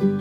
Hello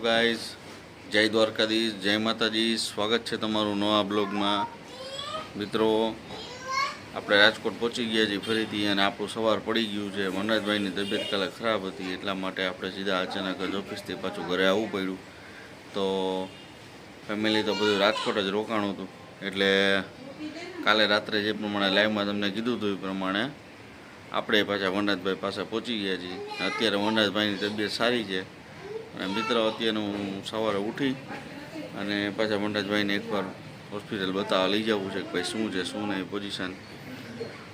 guys, જય દ્વારકાધીશ, જય માતાજી. સ્વાગત છે તમારું નવા બ્લોગમાં. મિત્રો, આપણે રાજકોટ પહોંચી ગયા છીએ ફરીથી, અને આપણું સવાર પડી ગયું છે. મનરાજભાઈની તબિયત કાલે ખરાબ હતી, એટલા માટે આપણે સીધા અચાનક જ ઓફિસથી પાછું ઘરે આવવું પડ્યું. તો ફેમિલી તો બધું રાજકોટ જ રોકાણું હતું, એટલે કાલે રાત્રે જે પ્રમાણે લાઈવમાં તમને કીધું હતું એ પ્રમાણે આપણે પાછા વનરાજભાઈ પાસે પહોંચી ગયા છીએ. અત્યારે વનરાજભાઈની તબિયત સારી છે. અને મિત્રો, અત્યારે હું સવારે ઉઠી અને પાછા વનરાજભાઈને એકવાર હોસ્પિટલ બતાવવા લઈ જવું છે કે ભાઈ શું છે શું નહીં, પોઝિશન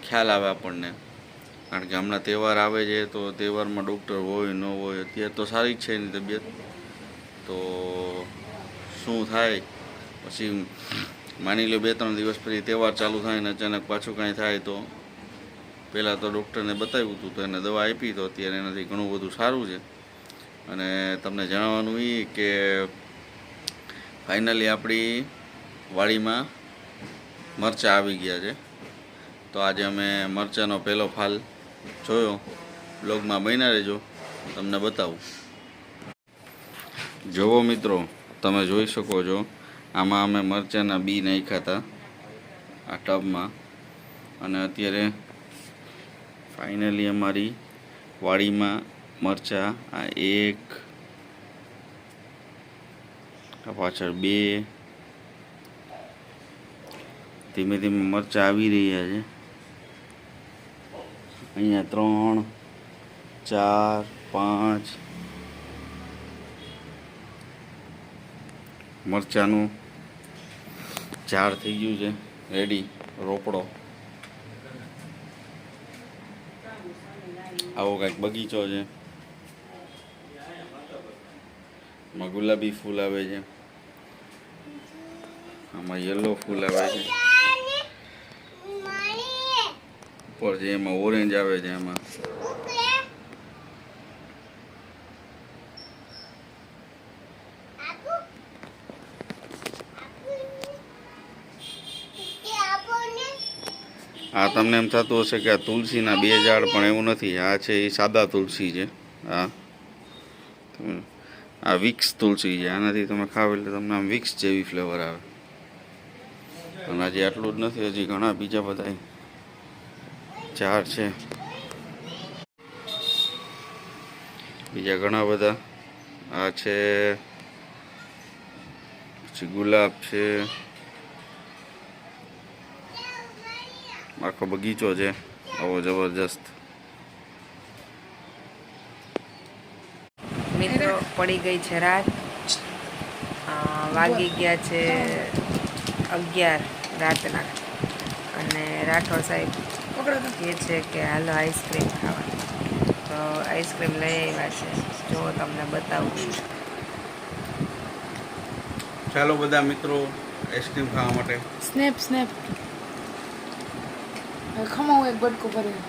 ખ્યાલ આવે આપણને. કારણ કે હમણાં તહેવાર આવે છે, તો તહેવારમાં ડૉક્ટર હોય ન હોય. અત્યારે તો સારી જ છે એની તબિયત, તો શું થાય પછી માની લો 2-3 દિવસ પછી તહેવાર ચાલુ થાય ને અચાનક પાછું કાંઈ થાય તો. પહેલાં તો ડૉક્ટરને બતાવ્યું હતું તો એને દવા આપી, તો અત્યારે એનાથી ઘણું બધું સારું છે. અને તમને જણાવવાનું એ કે ફાઇનલી આપણી વાડીમાં મરચાં આવી ગયા છે. તો આજે અમે મરચાંનો પહેલો ફાલ જોયો. બ્લોગમાં બન્યા રહેજો, તમને બતાવું. જુઓ મિત્રો, તમે જોઈ શકો છો, આમાં અમે મરચાંના બી નાખ્યા હતા આ ટબમાં. અને અત્યારે ફાઇનલી અમારી વાડીમાં મરચાં, આ 1, આ પાછળ 2, ધીમે ધીમે મરચાં આવી રહ્યા છે. અહીંયા 3, 4, 5 મરચાંનું ઝાડ થઈ ગયું છે રેડી, રોપડો. આવો કંઈક બગીચો છે. આમાં ગુલાબી ફૂલ આવે છે, આમાં યલો ફૂલ આવે છે, ઉપર છે એમાં ઓરેન્જ આવે છે. એમાં આ તમને એમ થતું હશે કે આ તુલસીના 2 ઝાડ, પણ એવું નથી. આ છે એ સાદા તુલસી છે. આ વિક્સ તુલસી છે. આનાથી તમે ખાવ એટલે તમને આમ વિક્સ જેવી ફ્લેવર આવે. અને હજી આટલું જ નથી, હજી ઘણા બીજા બધા ઝાડ છે, બીજા ઘણા બધા. આ છે પછી ગુલાબ છે. આખો બગીચો છે આવો જબરજસ્ત. મિત્રો, પડી ગઈ છે રાત, વાગી ગયા છે 11 રાતના. અને રાઠોડ સાહેબ કહે છે કે હાલો આઈસ્ક્રીમ ખાવા. તો આઈસ્ક્રીમ લઈ આવ્યા છે, જો તમને બતાવું. ચાલો બધા મિત્રો આઈસ્ક્રીમ ખાવા માટે. સ્નેપ સ્નેપ ખમાવું એક બટકું ભરી.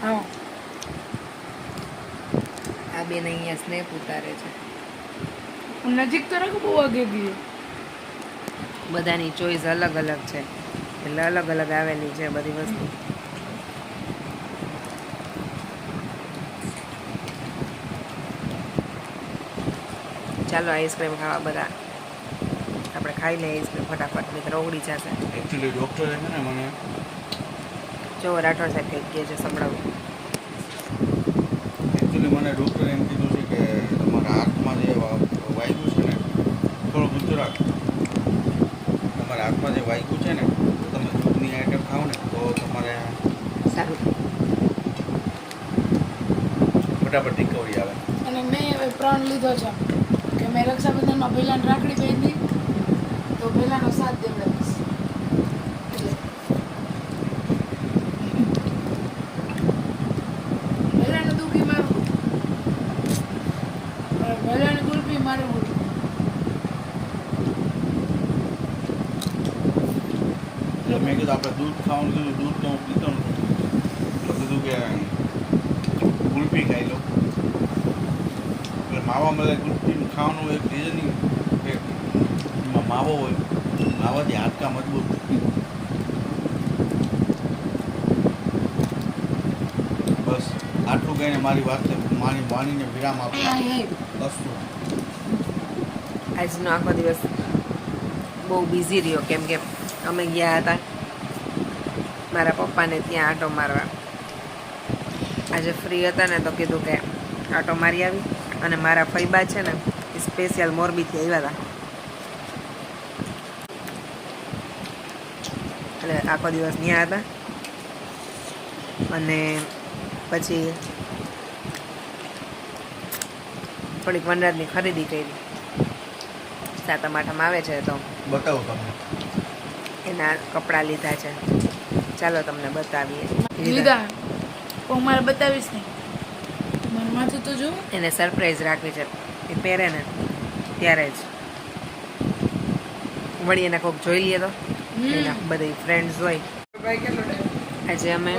હા, આ બેન અહીંયા સ્નેપ ઉતારે છે. નજીક તો રાખો, બહુ આગે ગઈ. બધાની ચોઈસ અલગ અલગ છે, એટલે અલગ અલગ આવેલી છે બધી વસ્તુ. ચાલો આઈસ્ક્રીમ ખાવા બધા. આપણે ખાઈ લઈએ આઈસ્ક્રીમ ફટાફટ, મિત્રો ઓગળી જશે. એકચ્યુઅલી ડૉક્ટરે છે ને મને જો રાઠોડ સાહેબ કંઈક કહે છે, સંભળાવું. એકચ્યુઅલી મને ડૉક્ટરે એમ કીધું છે કે તમારા હાથમાં જે વાગ્યું છે ને, થોડું ઊંચું રાખ. તમારા હાથમાં જે વાગ્યું છે ને, તો તમે દૂધની આઈટમ ખાઓ ને તો તમારે સારું ફટાફટ રિકવરી આવે. અને મેં હવે પ્રણ લીધો છે કે મેં રક્ષાબંધનમાં પહેલાંને રાખડી પહેરી, તો પહેલાંનો સાથ દેવડાવીશ. પહેલાંનું દુઃખી મારું, પહેલાંની ગુલપી મારું. એટલે મેં કીધું આપણે દૂધ ખાવાનું કીધું, દૂધ તો હું પીતો નથી. તો કીધું કે ગુલપી ખાઈ લો. એટલે માવા મળે ગુલપી ખાવાનું એક રીઝનિંગ કે એમાં માવા નાવો હોય નાવાથી હાડકા મજબૂત. બસ આટલું કહીને મારી વાણીને વિરામ આપો. અસ્તુ. આજનો આખો દિવસ બહુ બિઝી રહ્યો, કેમ કે અમે ગયા હતા મારા પપ્પાને ત્યાં આંટો મારવા. આજે ફ્રી હતા ને તો કીધું કે આંટો મારી આવી. અને મારા ફઈબા છે ને એ સ્પેશિયલ મોરબીથી આવ્યા હતા, એટલે આખો દિવસ ત્યાં હતા. અને પછી થોડીક વનરાજની ખરીદી કરી. સાતમ આઠમ આવે છે તો બતાવો તમને. એના કપડાં લીધા છે, ચાલો તમને બતાવીએ. લીધા પણ મારે બતાવીશ નહીં, મારું માથું તો જો. એને સરપ્રાઈઝ રાખવી છે, એ પહેરે ને ત્યારે જ. વળી એના કોઈક જોઈ લઈએ તો એના બધી ફ્રેન્ડ્સ હોય. આજે અમે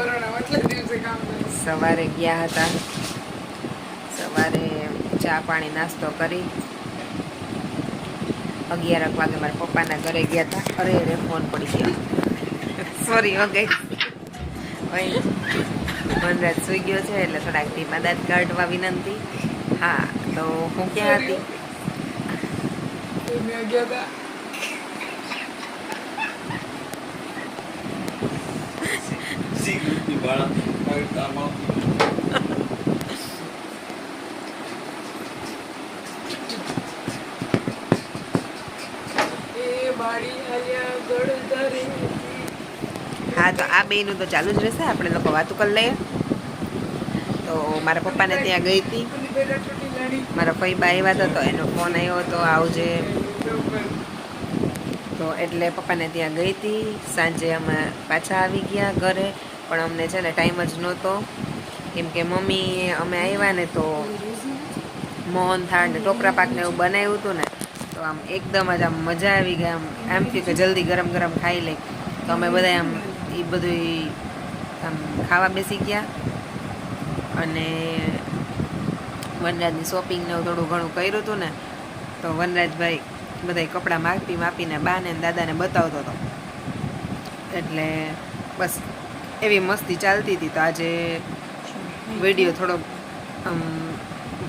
સવારે ગયા હતા, સવારે ચા પાણી નાસ્તો કરી 11 વાગે મારા પપ્પાના ઘરે ગયા હતા. અરે ફોન પડી ગયો, સોરી હો ગઈ. વનરાજ સુઈ ગયો છે એટલે થોડાક ધીમા દાંત કાઢવા વિનંતી. હા, તો હું ક્યાં હતી? હા, તો આ બેયનું તો ચાલુ જ રહેશે, આપણે લોકો વાતું કરી લઈએ. તો મારા પપ્પાને ત્યાં ગઈ હતી, મારા ફઈબા આવ્યા હતા તો એનો ફોન આવ્યો હતો આવજે, તો એટલે પપ્પાને ત્યાં ગઈ હતી. સાંજે અમે પાછા આવી ગયા ઘરે, પણ અમને છે ને ટાઈમ જ નહોતો, કેમ કે મમ્મી અમે આવ્યા ને તો મોહનથાળ ને ટોપરા પાક ને એવું બનાવ્યું હતું ને, તો આમ એકદમ જ આમ મજા આવી ગઈ. આમ થયું કે જલ્દી ગરમ ગરમ ખાઈ લઈ. તો અમે બધા આમ એ બધું આમ ખાવા બેસી ગયા. અને વનરાજની શોપિંગ ને થોડું ઘણું કર્યું હતું ને, તો વનરાજભાઈ બધા કપડાં માપીને બાને ને દાદાને બતાવતો હતો. એટલે બસ એવી મસ્તી ચાલતી હતી. તો આજે વિડીયો થોડો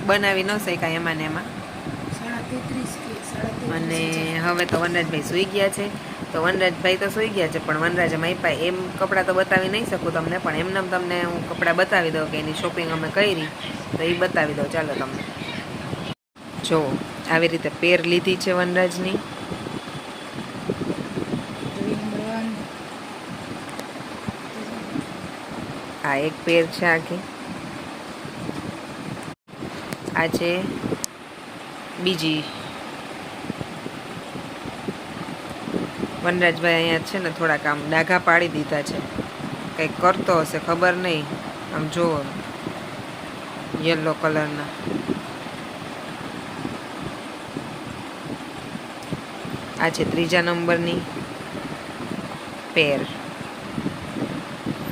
બનાવી ન શકાય એમાં ને એમાં. અને હવે તો વનરાજભાઈ સૂઈ ગયા છે. તો વનરાજભાઈ તો સૂઈ ગયા છે, પણ વનરાજે માઈપા એમ કપડાં તો બતાવી નહીં શકું તમને, પણ એમને તમને હું કપડાં બતાવી દઉં કે એની શોપિંગ અમે કરી, તો એ બતાવી દઉં. ચાલો તમને જો આવી રીતે પેર લીધી છે વનરાજની. આ એક પેર છે આખી, આ છે બીજી. વનરાજભાઈ અહીંયા છે ને થોડાક આમ ડાઘા પાડી દીધા છે, કંઈક કરતો હશે ખબર નહીં. આમ જુઓ યલો કલરના. આ છે 3જા નંબરની પેર.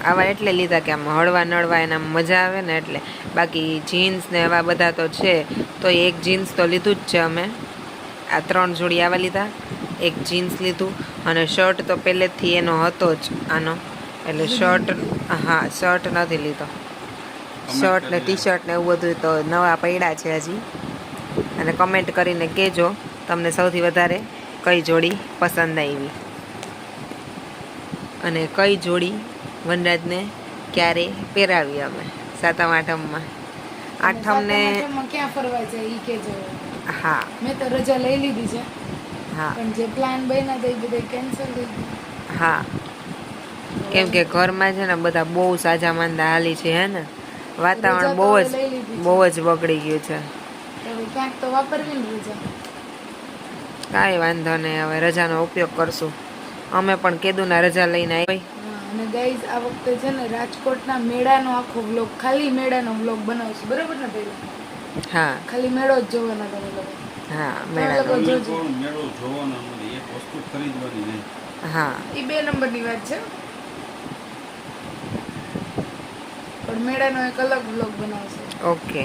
આવા એટલે લીધા કે આમ હળવા નળવા એના મજા આવે ને એટલે. બાકી જીન્સ ને એવા બધા તો છે, તો એક જીન્સ તો લીધું જ છે અમે. આ 3 જોડી આવા લીધા, એક જીન્સ લીધું, અને શર્ટ તો પહેલેથી એનો હતો જ આનો, એટલે શર્ટ હા શર્ટ નથી લીધો. શર્ટ ને ટી શર્ટ ને એવું બધું તો નવા પડ્યા છે હજી. અને કમેન્ટ કરીને કહેજો તમને સૌથી વધારે કઈ જોડી પસંદ આવી, અને કઈ જોડી વનરાજને ક્યારે પહેરાવી અમે સાતમ આઠમમાં. આઠમને ક્યાં ફરવા જાય ઈ કેજો. હા, મેં તો રજા લઈ લીધી છે, હા પણ જે પ્લાન બન્યા હતા એ બધા કેન્સલ થઈ ગયા. હા, કેમ કે ઘરમાં છે ને બધા બહુ સાજા માંદા હાલી છે, હે ને વાતાવરણ બહુ જ બગડી ગયું છે. હવે ક્યાંક તો વાપરવી ને રજા. કાંઈ વાંધો નહીં, હવે રજાનો ઉપયોગ કરશું. અમે પણ કેદુના રજા લઈને આવી. અને ગાઈઝ આ વખતે છે ને રાજકોટના મેળાનો આખો વ્લોગ, ખાલી મેળાનો વ્લોગ બનાવશું, બરાબર ને? પહેલા હા, ખાલી મેળો જ જોવાનો તમે લોકો. હા તમે મેળા લોકો જોજો. મેળો જોવાનો નથી, એક વસ્તુ ખરીદવાની નહીં. હા, એ 2 નંબરની વાત છે, પણ મેળાનો એક અલગ વ્લોગ બનાવશે. ઓકે.